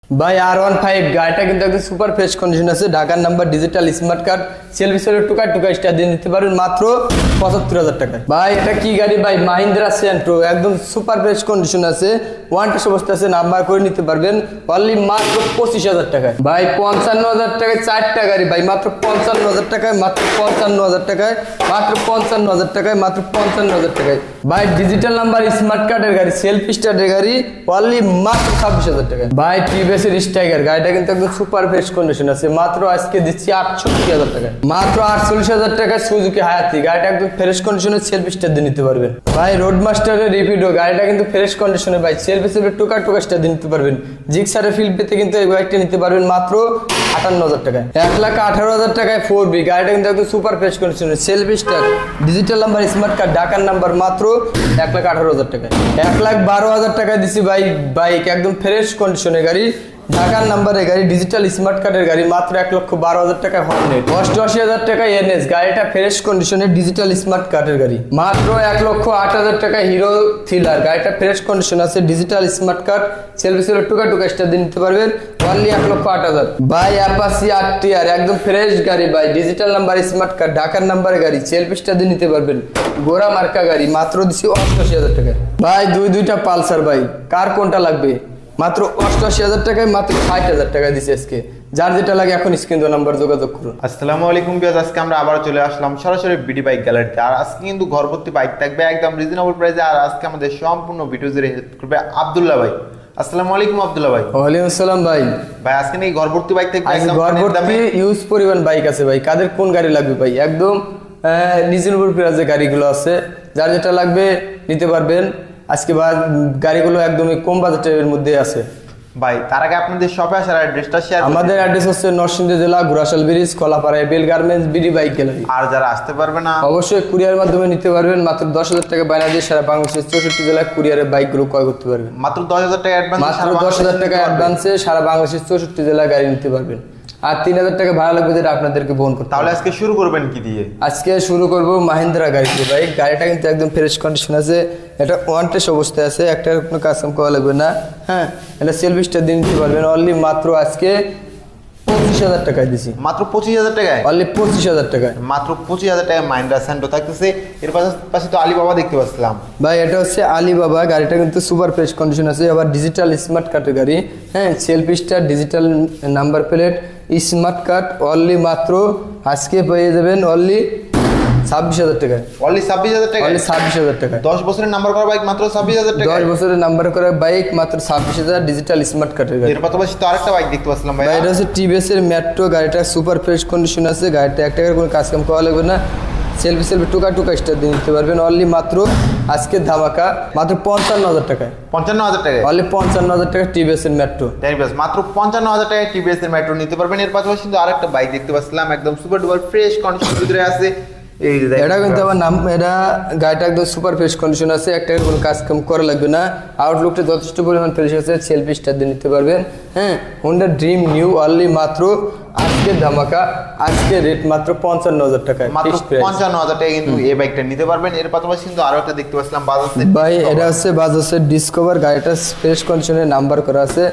ভাই R15 গাড়িটা কিন্তু একদম সুপার ফ্রেশ কন্ডিশন আছে। ঢাকার number, digital smart card, selfie সেলের টুকা টুকা স্টার দিয়ে নিতে পারবেন মাত্র ৭৫,০০০ টাকায়। ভাই এটা কি গাড়ি ভাই? মাহিন্দ্রা সেন্ট্রো, একদম সুপার ফ্রেশ কন্ডিশন আছে, ওয়ান টেস্ট অবস্থা আছে, নাম্বার করে নিতে পারবেন অনলি মাত্র ২৫,০০০ টাকায়। ভাই ৫৫,০০০ টাকায় 4টা গাড়ি ভাই, মাত্র ৫৫,০০০ টাকায়, মাত্র ৫৫,০০০ টাকায়, মাত্র ৫৫,০০০ টাকায়, মাত্র ৫৫,০০০ টাকায়। ভাই ডিজিটাল নাম্বার, স্মার্ট কার্ডের গাড়ি, সেলফি স্টারের গাড়ি অনলি মাত্র ২৬,০০০ টাকায়। ভাই টিভিএস এর স্ট্রাইকার গাড়িটা কিন্তু একদম সুপার ফ্রেশ কন্ডিশন আছে, মাত্র আজকে দিচ্ছি ৬৮,০০০ টাকায়। মাত্র ৪৮,০০০ টাকায় সুজুকি হায়াতি, গাড়িটা একদম ফ্রেশ কন্ডিশনে সেলফি স্টার দিয়ে নিতে পারবেন। ভাই রোডমাস্টারের রিপিডো গাড়িটা কিন্তু ফ্রেশ কন্ডিশনে ভাই, সেলফি টুকা টুকা স্টার দিয়ে নিতে পারবেন। জিক্সারের ফিল পেতে কিন্তু এই বাইকটা নিতে পারবেন মাত্র ৫৮,০০০ টাকায়। ১,১৮,০০০ টাকায় 4বি গাড়িটা কিন্তু একদম সুপার ফ্রেশ কন্ডিশনে selfie star, digital number, smart card, ঢাকার নাম্বার মাত্র ১,১৮,০০০ টাকায়। ১,১২,০০০ টাকায় দিছি ভাই বাইক, একদম ফ্রেশ কন্ডিশনের গাড়ি, ঢাকার নাম্বারের গাড়ি, ডিজিটাল স্মার্ট কার্ডের গাড়ি মাত্র ১,১২,০০০ টাকায় হর্নেট। ৮৮,০০০ টাকায় এনএস গাড়িটা ফ্রেশ কন্ডিশনের ডিজিটাল স্মার্ট কার্ডের গাড়ি, মাত্র ১,০৮,০০০ টাকায় হিরো থ্রিলার গাড়িটা ফ্রেশ কন্ডিশন আছে, ডিজিটাল স্মার্ট কার্ড, সেলফি সেলের টুকা টুকা স্টার দিয়ে নিতে পারবেন অনলি ১,০৮,০০০। ভাই অ্যাপাচি RTR একদম ফ্রেশ গাড়ি ভাই, ডিজিটাল নাম্বার, স্মার্ট কার্ড, ঢাকার নাম্বারের গাড়ি, সেলফি স্টার দিয়ে নিতে পারবেন, গোড়া মার্কা গাড়ি, মাত্র দিচ্ছি ৮৮,০০০ টাকায়। ভাই দুইটা পালসার ভাই, কার কোনটা লাগবে? মাত্র ৮৮,০০০ টাকায়, মাত্র ৬০,০০০ টাকা দিচ্ছে আজকে। যার যেটা লাগে এখন স্ক্রিন নাম্বার যোগাযোগ করুন। আসসালামু আলাইকুম ভিউয়ার্স, আজকে আমরা আবার চলে আসলাম সরাসরি বিডি বাইক গ্যালারিতে। আর আজকে কিন্তু ঘরভর্তি বাইক থাকবে একদম রিজনেবল প্রাইসে। আর আজকে আমাদের সম্পূর্ণ ভিডিও জুড়ে হেল্প করবে আব্দুল্লাহ ভাই। আসসালামু আলাইকুম আব্দুল্লাহ ভাই। ওয়ালাইকুম আসসালাম ভাই। ভাই আজকে নেই ঘরভর্তি বাইক থাকবে একদম ঘরভর্তি ইউজ পরিমাণ বাইক আছে ভাই। কাদের কোন গাড়ি লাগবে ভাই? একদম রিজনেবল প্রাইসে গাড়িগুলো আছে, যার যেটা লাগবে নিতে পারবেন। আজকে গাড়িগুলো একদমই কম বাজেটের মধ্যে আছে ভাই। তার আগে আপনাদের শপে আসার অ্যাড্রেসটা শেয়ার করুন। আমাদের অ্যাড্রেস হচ্ছে নরসিংদী জেলা, Ghorashal bridge, Kalapara, ABL garments, BD bike gallery. আর যারা আসতে পারবে না অবশ্যই কুরিয়ার মাধ্যমে নিতে পারবেন। মাত্র ১০,০০০ টাকা বায়না দিয়ে সারা বাংলাদেশের ৬৪ জেলায় কুরিয়ারের বাইকগুলো ক্রয় করতে পারবেন। মাত্র ১০,০০০ টাকা অ্যাডভান্স, মাত্র ১০,০০০ টাকা অ্যাডভান্সে সারা বাংলাদেশের ৬৪ জেলায় গাড়ি নিতে পারবেন। আর ৩,০০০ টাকা ভাড়া লাগবে, যেটা আপনাদেরকে বহন করতে। তাহলে আজকে শুরু করবেন কি দিয়ে? আজকে শুরু করব মাহিন্দ্রা গাড়ি দিয়ে ভাই। গাড়িটা কিন্তু একদম ফ্রেশ কন্ডিশন আছে, এটা ওয়ান টেস্ট অবস্থায় আছে, একটা কোনো কাস্টম করা লাগবে না। হ্যাঁ, এটা সেলফি স্টার দিয়ে নিতে পারবেন অনলি মাত্র আজকে ২৫,০০০ টাকায় দিছি। মাত্র ২৫,০০০ টাকায়, অনলি ২৫,০০০ টাকায়, মাত্র ২৫,০০০ টাকায় মাহিন্দ্রা সেন্ট্রো থাকতেছে। এর পাশে তো আলিবাবা দেখতে পাচ্ছিলাম ভাই, এটা হচ্ছে আলিবাবা গাড়িটা কিন্তু সুপার ফ্রেশ কন্ডিশন আছে, আবার ডিজিটাল স্মার্ট কার্ডের গাড়ি। হ্যাঁ, selfie star, digital number plate, smart card only মাত্র আজকে পেয়ে যাবেন অনলি ২৬,০০০ টাকায়। অনলি ২৬,০০০ টাকা, অনলি ২৬,০০০ টাকায়। ১০ বছরের নাম্বার করা বাইক মাত্র ২৬,০০০ টাকা। ১০ বছরের নাম্বার করা বাইক মাত্র ২৬,০০০, ডিজিটাল স্মার্ট কার্ডের গাড়ি। এর পাশাপাশি তো আরেকটা বাইক দেখতে পাচ্ছিলাম ভাই, এটা হচ্ছে টিভিএস এর মেট্রো গাড়িটা সুপার ফ্রেশ কন্ডিশন আছে, গাড়িটা এক টাকার কোনো কাজ কাম করা লাগবে না, সেলফি টুকা টুকা স্টার দিয়ে নিতে পারবেন অনলি মাত্র আজকে ধামাকা মাত্র ৫৫,০০০ টাকায়। ৫৫,০০০ টাকায় অনলি ৫৫,০০০ টাকা টিভিএস এর মেট্রো। মাত্র ৫৫,০০০ টাকায় টিভিএস এর মেট্রো নিতে পারবেন। এর পাশাপাশি কিন্তু আরেকটা বাইক দেখতে পাচ্ছিলাম একদম সুপার ডুপার ফ্রেশ কন্ডিশনের ভিতরে আছে। এটা কিন্তু আমার নাম, এটা গাড়িটা একদম সুপার ফ্রেশ কন্ডিশন আছে, একটা কোনো কাজ কাম করা লাগবে না, আউটলুকটা যথেষ্ট পরিমাণ ফ্রেশ আছে, সেলফি স্টার দিয়ে নিতে পারবেন। হ্যাঁ, হোন্ডা ড্রিম নিউ অনলি মাত্র আজকে ধামাকা, আজকে রেট মাত্র ৫৫,০০০ টাকায়, মাত্র ৫৫,০০০ টাকায় কিন্তু এই বাইকটা নিতে পারবেন। এর পাশাপাশি কিন্তু আরো একটা দেখতে পাচ্ছিলাম বাজাজ ভাই, এটা হচ্ছে বাজাজের ডিসকভার গাড়িটা ফ্রেশ কন্ডিশনে নাম্বার করা আছে,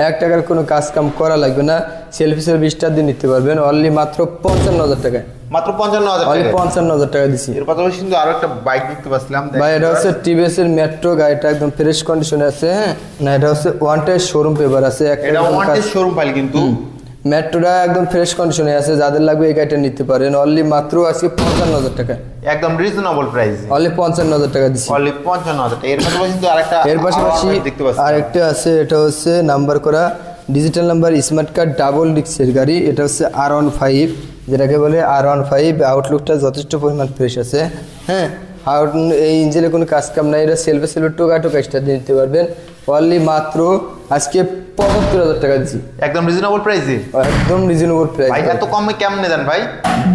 এক টাকার কোনো কাজ কাম করা লাগবে না, সেলফি স্টার দিয়ে নিতে পারবেন অনলি মাত্র ৫৫,০০০ টাকায়। মাত্র ৫৫,০০০ টাকা, অনলি ৫৫,০০০ টাকা দিছি। এর পাশাপাশি কিন্তু আরো একটা বাইক দেখতে পাচ্ছিলাম ভাই, এটা হচ্ছে টিভিএস এর মেট্রো গাড়িটা একদম ফ্রেশ কন্ডিশনে আছে। হ্যাঁ, না এটা হচ্ছে ওয়ান টেস্ট শোরুম পেপার আছে, এটা ওয়ান টেস্ট শোরুম ফাইল কিন্তু মেট্রোটা একদম ফ্রেশ কন্ডিশনে আছে, যাদের লাগবে এই গাড়িটা নিতে পারেন অনলি মাত্র আজকে ৫৫,০০০ টাকা, একদম রিজনেবল প্রাইস, অনলি ৫৫,০০০ টাকা দিছি, অনলি ৫৫,০০০ টাকা। এর পাশাপাশি কিন্তু এর পাশাপাশি দেখতে পাচ্ছি আরেকটা আছে, এটা হচ্ছে নাম্বার করা digital number, smart card, double ডিস্কের গাড়ি। এটা হচ্ছে R15, যেটাকে বলে R15। আউটলুকটা যথেষ্ট পরিমাণ ফ্রেশ আছে। হ্যাঁ, এই ইঞ্জিনে কোনো কাজ কাম নাই, এটা সেলফি টোকা টোকা স্টার দিয়ে নিতে পারবেন অনলি মাত্র আজকে ৭৫,০০০ টাকা দিচ্ছি, একদম রিজনেবল প্রাইসে, একদম রিজনেবল প্রাইস। ভাই এত কমে কেমনে দেন ভাই?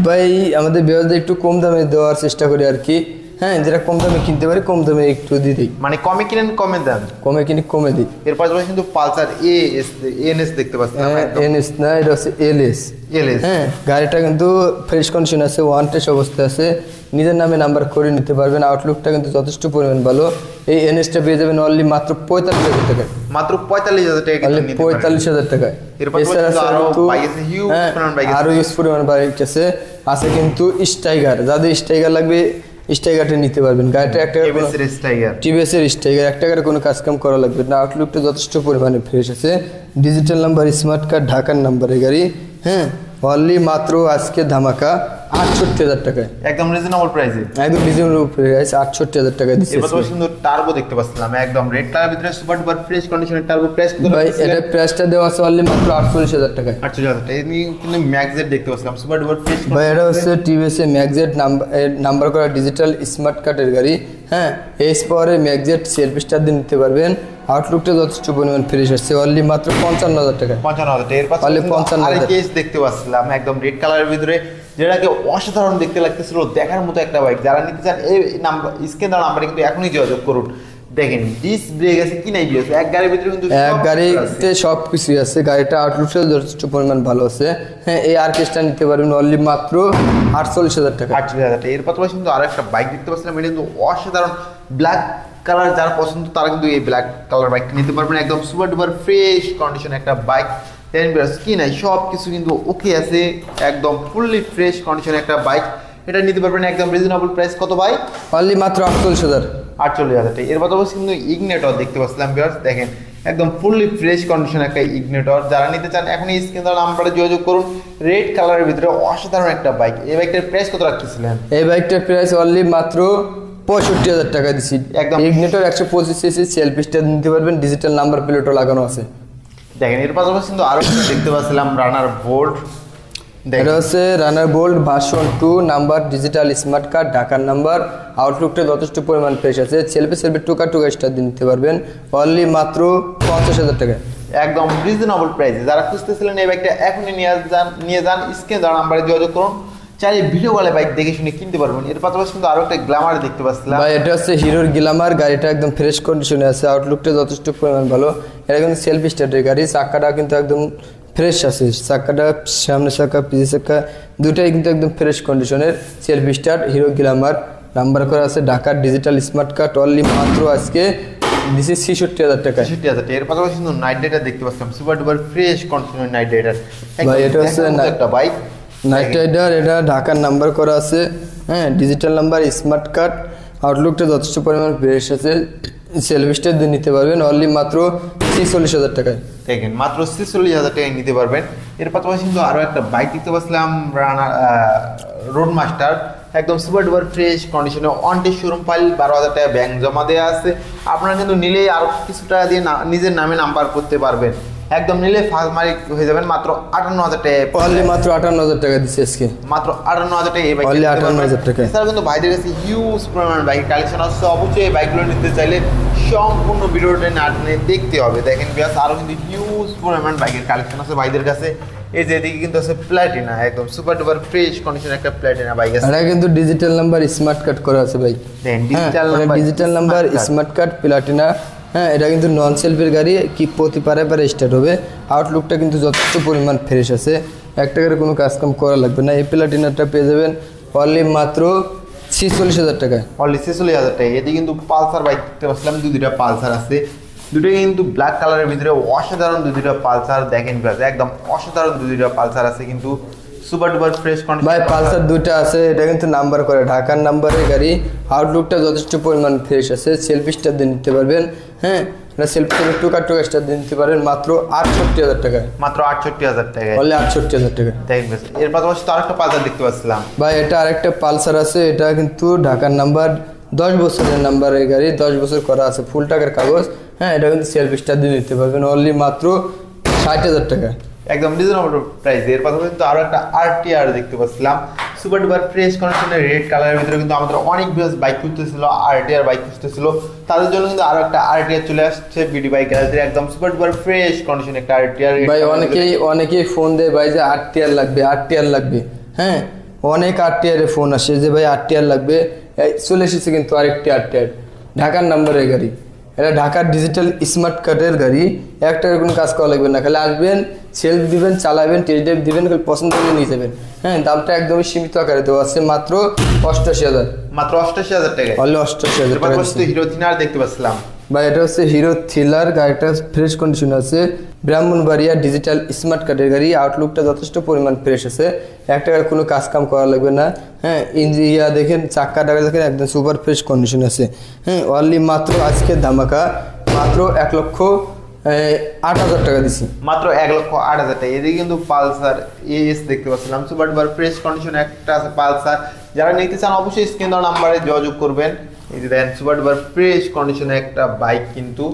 ভাই আমাদের বিয়ারদের একটু কম দামে দেওয়ার চেষ্টা করি আর কি। হ্যাঁ, যেটা কম দামে কিনতে পারি কম দামে একটু দিয়ে দিই, মানে কমে কিনেন কমে দেন, কমে কিনে কমে দিই। এর পাশাপাশি কিন্তু পালসার এনএস দেখতে পাচ্ছি, এনএস না, এটা হচ্ছে এলএস। এলএস। হ্যাঁ, গাড়িটা কিন্তু ফ্রেশ কন্ডিশন আছে, ওয়ান টেস্ট অবস্থায় আছে, নিজের নামে নাম্বার করে নিতে পারবেন। আউটলুকটা কিন্তু যথেষ্ট পরিমাণ ভালো। এই এনএসটা পেয়ে যাবেন অনলি মাত্র 45,000 টাকায়। মাত্র 45,000 টাকা কিন্তু নিতে পারবেন। 45,000 টাকায়। এছাড়া আরো বাইক আছে, হিউজ পরিমাণ বাইক আছে। আরো ইউজ পরিমাণ বাইক আছে কিন্তু স্টাইগার, যাদের স্টাইগার লাগবে স্টাইগারটা নিতে পারবেন। গাড়িটা একটা টিভিএস এর স্টাইগার, এক টাকার কোনো কাজ কাম করা লাগবে না। আউটলুকটা যথেষ্ট পরিমাণে ফ্রেশ আছে। ডিজিটাল নাম্বার, স্মার্ট কার্ড, ঢাকার নাম্বারের গাড়ি। হ্যাঁ, অনলি মাত্র আজকে ধামাকা 68,000 টাকায়, একদম রিজনেবল প্রাইসে। একদম রিজনেবল প্রাইস 68,000 টাকায় দিচ্ছে। এবার তো সুন্দর টার্বো দেখতে পাচ্ছিলাম, একদম রেড কালার ভিতরে সুপার ডুপার ফ্রেশ কন্ডিশনের টার্বো। প্রাইস কত ভাই? এটা প্রাইসটা দেওয়া আছে অনলি মাত্র 48,000 টাকায়। 48,000 টাকা। এই কিন্তু ম্যাক্সজেট দেখতে পাচ্ছিলাম সুপার ডুপার ফ্রেশ। ভাই এটা হচ্ছে টিভিএস এর ম্যাক্সজেট নাম্বার করা ডিজিটাল স্মার্ট কার্ডের গাড়ি। হ্যাঁ, এইচ পাওয়ারের ম্যাক্সজেট সেলফ স্টার দিয়ে নিতে পারবেন। আউটলুকটা যথেষ্ট পরিমাণ ফ্রেশ আসছে অনলি মাত্র 55,000 টাকা। 55,000 টাকা। এর পাশে 55,000 কেস দেখতে পাচ্ছিলাম একদম রেড কালারের ভিতরে, যেটাকে অসাধারণ দেখতে লাগতেছিল, দেখার মতো একটা বাইক। যারা নিতে চান এই নাম্বার স্ক্রিন দেওয়া নাম্বারে কিন্তু এখনই যোগাযোগ করুন। দেখেন ডিস্ক ব্রেক আছে কি নাই আছে, এক গাড়ির ভিতরে কিন্তু এক গাড়িতে সব কিছুই আছে। গাড়িটা আউটলুকটা যথেষ্ট পরিমাণ ভালো আছে। হ্যাঁ, এই আরকেসটা নিতে পারবেন অনলি মাত্র 48,000 টাকা। 48,000 টাকা। এর পাশাপাশি কিন্তু আরো একটা বাইক দেখতে পাচ্ছিলাম, এটা কিন্তু অসাধারণ ব্ল্যাক কালার। যারা পছন্দ তারা কিন্তু এই ব্ল্যাক কালার বাইকটা নিতে পারবেন। একদম সুপার ডুপার ফ্রেশ কন্ডিশন একটা বাইক। কি নাই সব কিছু কিন্তু ওকে আছে, একদম ফুললি ফ্রেশ কন্ডিশন একটা বাইক। এটা নিতে পারবেন একদম রিজনেবল প্রাইস। কত ভাই? অনলি মাত্র 48,000। 48,000 টাকা। এর পাশাপাশি কিন্তু ইগনেটর দেখতে পাচ্ছিলাম ভিউয়ার্স, দেখেন একদম ফুললি ফ্রেশ কন্ডিশন একটা ইগনেটর। যারা নিতে চান এখনই স্ক্রিন দেওয়া নাম্বারে যোগাযোগ করুন। রেড কালারের ভিতরে অসাধারণ একটা বাইক। এই বাইকটার প্রাইস কত রাখতেছিলেন? এই বাইকটার প্রাইস অনলি মাত্র 65,000 টাকা দিচ্ছি। একদম ইগনিটর 125 সিসি সেলফ স্টার নিতে পারবেন, ডিজিটাল নাম্বার প্লেটও লাগানো আছে। দেখেন এর পাশাপাশি কিন্তু আরো দেখতে পাচ্ছিলাম রানার বোল্ট। এটা হচ্ছে runner bolt version 2 number digital smart card, ঢাকার নাম্বার। আউটলুকটা যথেষ্ট পরিমাণ ফ্রেশ আছে। সেলফি টুকা স্টার দিয়ে নিতে পারবেন অনলি মাত্র 50,000 টাকা। একদম রিজনেবল প্রাইসে। যারা খুঁজতেছিলেন এই বাইকটা এখনই নিয়ে যান স্ক্রিনে দেওয়া নাম্বারে যোগাযোগ করুন। চাইলে ভিডিও কলে বাইক দেখে শুনে কিনতে পারবেন। এর পাশাপাশি কিন্তু আরো একটা গ্ল্যামার দেখতে পাচ্ছিলাম। ভাই এটা হচ্ছে হিরোর গ্ল্যামার, গাড়িটা একদম ফ্রেশ কন্ডিশনে আছে। আউটলুকটা যথেষ্ট পরিমাণ ভালো। এটা কিন্তু সেলফি স্টার্টের গাড়ি। চাকাটা কিন্তু একদম ফ্রেশ আছে। চাকাটা সামনে চাকা পিছের চাকা দুটাই কিন্তু একদম ফ্রেশ কন্ডিশনের। Selfie start, hero Glamour, number করা আছে ঢাকার ডিজিটাল স্মার্ট কার্ড। অনলি মাত্র আজকে দিস ইজ 66,000 টাকা। 66,000 টাকা। এর পাশাপাশি কিন্তু নাইট রাইডার দেখতে পাচ্ছিলাম, সুপার ডুপার ফ্রেশ কন্ডিশনের নাইট রাইডার। ভাই এটা হচ্ছে একটা বাইক নাইট রাইডার, এটা ঢাকার নাম্বার করা আছে। হ্যাঁ, ডিজিটাল নাম্বার স্মার্ট কার্ড। আউটলুকটা যথেষ্ট পরিমাণ ফ্রেশ আছে। সেলফি স্টার দিয়ে নিতে পারবেন অনলি মাত্র 46,000 টাকায়। দেখেন মাত্র 46,000 টাকায় নিতে পারবেন। এর পাশাপাশি কিন্তু আরো একটা বাইক দেখতে পাচ্ছিলাম রানার রোড মাস্টার, একদম সুপার ডুপার ফ্রেশ কন্ডিশনে। অন টেস্ট শোরুম ফাইল, 12,000 টাকা ব্যাংক জমা দেওয়া আছে। আপনারা কিন্তু নিলেই আরো কিছু টাকা দিয়ে নিজের নামে নাম্বার করতে পারবেন। একদম নিলে ফার্স্ট মালিক হয়ে যাবেন মাত্র 58,000 টাকা। অনলি মাত্র 58,000 টাকা দিচ্ছে আজকে। মাত্র 58,000 টাকা এই বাইক। অনলি 58,000 টাকা। এছাড়া কিন্তু ভাইদের কাছে হিউজ পরিমাণ বাইক কালেকশন আছে। অবশ্যই এই বাইকগুলো নিতে চাইলে সম্পূর্ণ ভিডিওটা না টেনে দেখতে হবে। দেখেন বিয়াস আরো কিন্তু হিউজ পরিমাণ বাইকের কালেকশন আছে ভাইদের কাছে। এই যে এদিকে কিন্তু আছে প্ল্যাটিনা, একদম সুপার ডুপার ফ্রেশ কন্ডিশন একটা প্ল্যাটিনা বাইক আছে। এটা কিন্তু ডিজিটাল নাম্বার স্মার্ট কার্ড করা আছে ভাই। Then digital number smart card Platina. হ্যাঁ, এটা কিন্তু নন সেলফের গাড়ি, কি প্রতি পারে স্টার্ট হবে। আউটলুকটা কিন্তু যথেষ্ট পরিমাণ ফ্রেশ আছে, এক টাকার কোনো কাজকাম করা লাগবে না। এই প্ল্যাটিনাটা পেয়ে যাবেন অনলি মাত্র 46,000 টাকায়। অনলি 46,000 টাকা। এদিকে কিন্তু পালসার বাইক দেখতে পাচ্ছিলাম, দুইটা পালসার আছে। দুটোই কিন্তু ব্ল্যাক কালারের ভিতরে অসাধারণ দুইটা পালসার। দেখেন একদম অসাধারণ দুইটা পালসার আছে কিন্তু সুপার ডুপার ফ্রেশ কন্ডিশন। ভাই পালসার দুইটা আছে, এটা কিন্তু নাম্বার করে ঢাকার নাম্বারের গাড়ি। আউটলুকটা যথেষ্ট পরিমাণ ফ্রেশ আছে। সেলফি স্টার দিয়ে নিতে পারবেন। হ্যাঁ, এটা সেলফি টুকা স্টার দিয়ে নিতে পারেন মাত্র 68,000 টাকায়। মাত্র 68,000 টাকা। বলে 68,000 টাকা। দেখবেন এর পাশাপাশি তো আরেকটা পালসার দেখতে পাচ্ছিলাম। ভাই এটা আরেকটা পালসার আছে, এটা কিন্তু ঢাকার নাম্বার, 10 বছরের নাম্বারের গাড়ি, 10 বছর করা আছে, ফুল টাকার কাগজ। হ্যাঁ, এটা কিন্তু সেলফি স্টার দিয়ে নিতে পারবেন অনলি মাত্র 60,000 টাকা। একদম রিজনেবল প্রাইস। এর পাশাপাশি কিন্তু আরো একটা আরটিআর দেখতে পাচ্ছিলাম, সুপার ডুপার ফ্রেশ কন্ডিশনের রেড কালারের ভিতরে। কিন্তু আমাদের অনেক ভিউয়ার্স বাইক খুঁজতেছিল, আরটিআর বাইক খুঁজতেছিল, তাদের জন্য কিন্তু আরো একটা আরটিআর চলে আসছে বিডি বাইক গ্যালারিতে। একদম সুপার ডুপার ফ্রেশ কন্ডিশন একটা আরটিআর। ভাই অনেকেই ফোন দেয় ভাই যে আরটিআর লাগবে। হ্যাঁ, অনেক আরটিআর এর ফোন আসে যে ভাই আরটিআর লাগবে। চলে এসেছে কিন্তু আরেকটি আরটিআর, ঢাকার নাম্বারের গাড়ি। এটা ঢাকার ডিজিটাল স্মার্ট কার্ডের গাড়ি, এক টাকার কোনো কাজ করা লাগবে না। খালি আসবেন, সেলফ দিবেন, চালাবেন, টেস্ট ড্রাইভ দিবেন, পছন্দ করে নিয়ে যাবেন। হ্যাঁ, দামটা একদমই সীমিত আকারে দেওয়া আছে, মাত্র 88,000। মাত্র 88,000 টাকা। অনলি 88,000 টাকা। হিরো থিনার দেখতে পাচ্ছিলাম ভাই, এটা হচ্ছে হিরো থ্রিলার। গাড়িটা ফ্রেশ কন্ডিশন আছে, ব্রাহ্মণবাড়িয়া ডিজিটাল স্মার্ট কার্ডের গাড়ি। আউটলুকটা যথেষ্ট পরিমাণ ফ্রেশ আছে, একটা কোনো কাজ কাম করা লাগবে না। হ্যাঁ, ইঞ্জিয়া দেখেন, চাক্কাটা দেখেন একদম সুপার ফ্রেশ কন্ডিশন আছে। হ্যাঁ, অনলি মাত্র আজকে ধামাকা মাত্র 1,08,000 টাকা দিছি। মাত্র 1,08,000 টাকা। এদিকে কিন্তু পালসার এস দেখতে পাচ্ছিলাম, সুপার ডুপার ফ্রেশ কন্ডিশন একটা আছে পালসার। যারা নিতে চান অবশ্যই স্ক্রিন দেওয়া নাম্বারে যোগাযোগ করবেন। এই যে দেখেন সুপার ডুপার ফ্রেশ কন্ডিশনে একটা বাইক, কিন্তু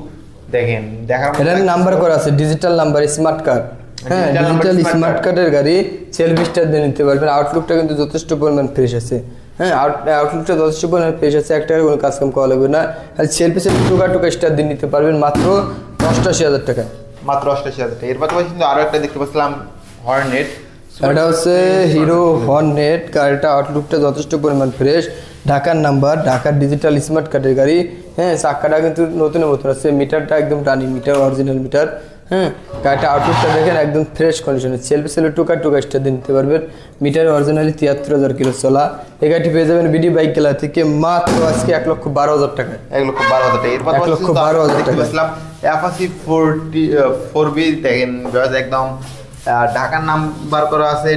দেখেন দেখার এটার নাম্বার করা আছে ডিজিটাল নাম্বার স্মার্ট কার্ড। হ্যাঁ, ডিজিটাল স্মার্ট কার্ডের গাড়ি, সেলফ স্টার্ট দিয়ে নিতে পারবেন। আউটলুকটা কিন্তু যথেষ্ট পরিমাণ ফ্রেশ আছে। হ্যাঁ, আউটলুকটা যথেষ্ট পরিমাণ ফ্রেশ আছে, একটা কোনো কাজ কাম করা লাগবে না। আর সেলফি টুকা স্টার্ট দিয়ে নিতে পারবেন মাত্র 88,000 টাকা। মাত্র 88,000 টাকা। এর পাশাপাশি কিন্তু আরো একটা দেখতে পাচ্ছিলাম হর্নেট। এটা হচ্ছে হিরো হর্নেট। গাড়িটা আউটলুকটা যথেষ্ট পরিমাণ ফ্রেশ, ঢাকার নাম্বার, ঢাকার ডিজিটাল স্মার্ট কার্ডের গাড়ি। হ্যাঁ, চাক্কাটা কিন্তু নতুনের মতন আছে, মিটারটা একদম রানিং মিটার, অরিজিনাল মিটার। হ্যাঁ, গাড়িটা আউটলুকটা দেখেন একদম ফ্রেশ কন্ডিশনে, সেলফি টুকা স্টার দিয়ে নিতে পারবেন। মিটার অরিজিনালি 73,000 কিলো চলা। এই গাড়িটি পেয়ে যাবেন বিডি বাইক গেলা থেকে মাত্র আজকে 1,12,000 টাকা। 1,12,000 টাকা। এর পাশাপাশি 1,12,000 টাকা। অ্যাপাচি 4B দেখেন একদম ঢাকার নাম্বার করা আছে,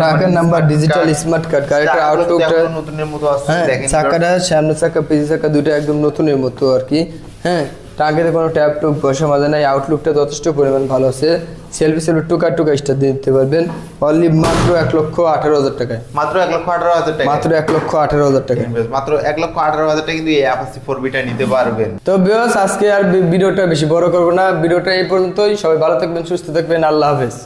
ঢাকার নাম্বার ডিজিটাল স্মার্ট কার্ড। গাড়িটার আউটলুকটা নতুনের মতো আছে। হ্যাঁ, চাকাটা সামনে চাকা পিছনে চাকা দুটো একদম নতুনের মতো আর কি। হ্যাঁ, টাঙ্গিতে কোনো ট্যাপ টুপ বসে মজা নাই। আউটলুকটা যথেষ্ট পরিমাণ ভালো আছে, সেলফি টুকা স্টার দিয়ে নিতে পারবেন। অনলি মাত্র 1,18,000 টাকায়। মাত্র 1,18,000 টাকা। মাত্র 1,18,000 টাকা। মাত্র 1,18,000 টাকা কিন্তু এই অ্যাপাচি 4B টা নিতে পারবেন। তো ভিউয়ার্স, আজকে আর ভিডিওটা বেশি বড় করবো না, ভিডিওটা এই পর্যন্তই। সবাই ভালো থাকবেন, সুস্থ থাকবেন, আল্লাহ হাফেজ।